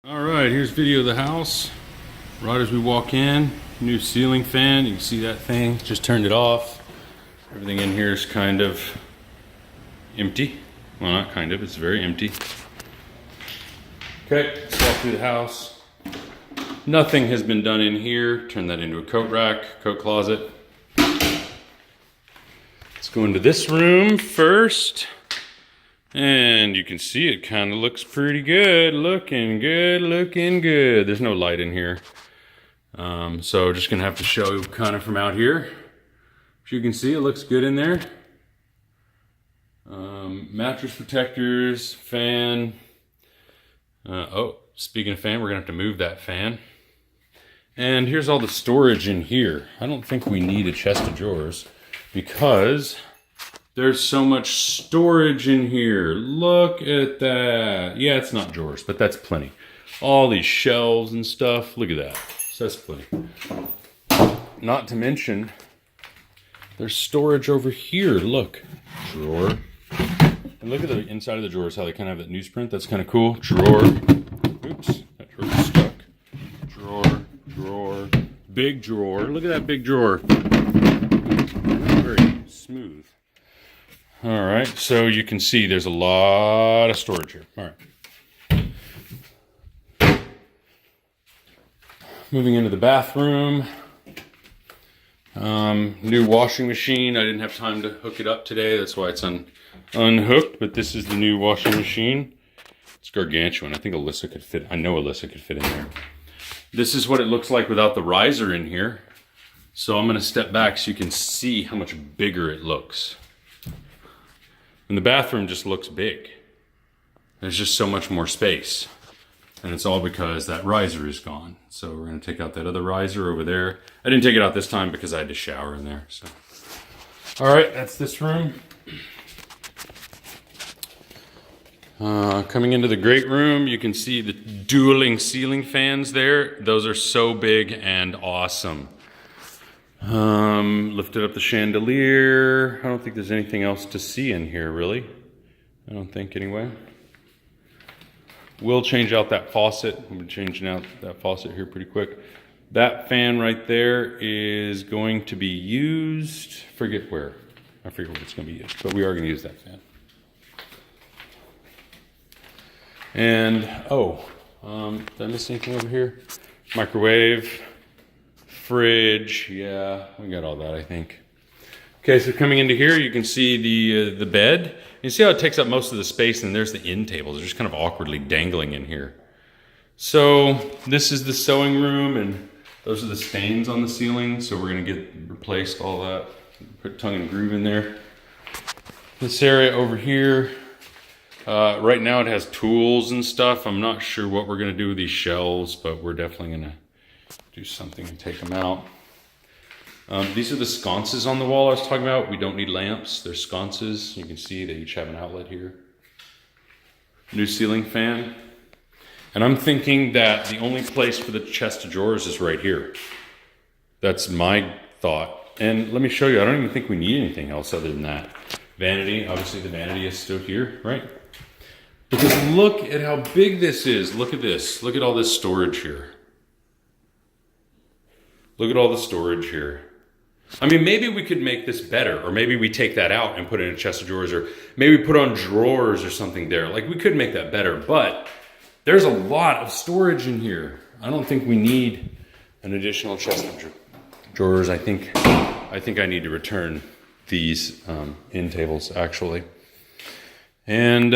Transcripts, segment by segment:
All right, here's a video of the house. Right as we walk in, new ceiling fan. You can see that thing, just turned it off. Everything in here is kind of empty. Well, not kind of, it's very empty. Okay, let's walk through the house. Nothing has been done in here. Turn that into a coat rack, coat closet. Let's go into this room first. And you can see it kind of looks pretty good. Looking good, looking good. There's no light in here. So just gonna have to show kind of from out here. As you can see, it looks good in there. Mattress protectors, fan. Oh, speaking of fan, we're gonna have to move that fan. And here's all the storage in here. I don't think we need a chest of drawers because there's so much storage in here. Look at that. Yeah, it's not drawers, but that's plenty. All these shelves and stuff. Look at that. So that's plenty. Not to mention, there's storage over here. Look. Drawer. And look at the inside of the drawers, how they kind of have that newsprint. That's kind of cool. Drawer. Oops. That drawer is stuck. Drawer. Drawer. Big drawer. Look at that big drawer. Very smooth. All right, so you can see there's a lot of storage here. All right. Moving into the bathroom. New washing machine. I didn't have time to hook it up today. That's why it's unhooked, but this is the new washing machine. It's gargantuan. I think Alyssa could fit. I know Alyssa could fit in there. This is what it looks like without the riser in here. So I'm going to step back so you can see how much bigger it looks. And the bathroom just looks big. There's just so much more space. And it's all because that riser is gone. So we're gonna take out that other riser over there. I didn't take it out this time because I had to shower in there, so. All right, that's this room. Coming into the great room, you can see the dueling ceiling fans there. Those are so big and awesome. Lifted up the chandelier. I don't think there's anything else to see in here, really. I don't think, anyway. We'll change out that faucet. I'm changing out that faucet here pretty quick. That fan right there is going to be used, forget where. I forget where it's going to be used, but we are going to use that fan. And, did I miss anything over here? Microwave. Fridge, yeah, we got all that, I think. Okay, so coming into here, you can see the bed. You see how it takes up most of the space, and there's the end tables. They're just kind of awkwardly dangling in here. So this is the sewing room, and those are the stains on the ceiling. So we're gonna get replaced all that. Put tongue and groove in there. This area over here, right now it has tools and stuff. I'm not sure what we're gonna do with these shelves, but we're definitely gonna do something and take them out. These are the sconces on the wall I was talking about. We don't need lamps. They're sconces. You can see they each have an outlet here. New ceiling fan. And I'm thinking that the only place for the chest of drawers is right here. That's my thought. And let me show you, I don't even think we need anything else other than that. Vanity, obviously the vanity is still here, right? Because look at how big this is. Look at this. Look at all this storage here. Look at all the storage here. I mean, maybe we could make this better, or maybe we take that out and put it in a chest of drawers, or maybe put on drawers or something there. Like, we could make that better, but there's a lot of storage in here. I don't think we need an additional chest of drawers. I think I need to return these end tables, actually. And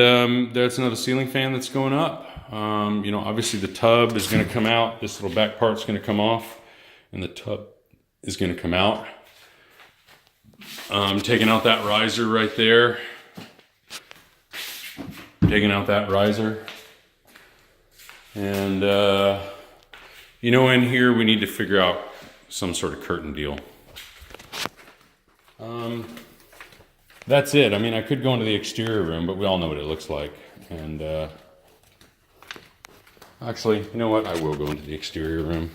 that's another ceiling fan that's going up. You know, obviously the tub is gonna come out. This little back part's gonna come off, and the tub is going to come out. Taking out that riser right there. Taking out that riser. And, you know, in here we need to figure out some sort of curtain deal. That's it. I mean, I could go into the exterior room, but we all know what it looks like. And, actually, you know what? I will go into the exterior room.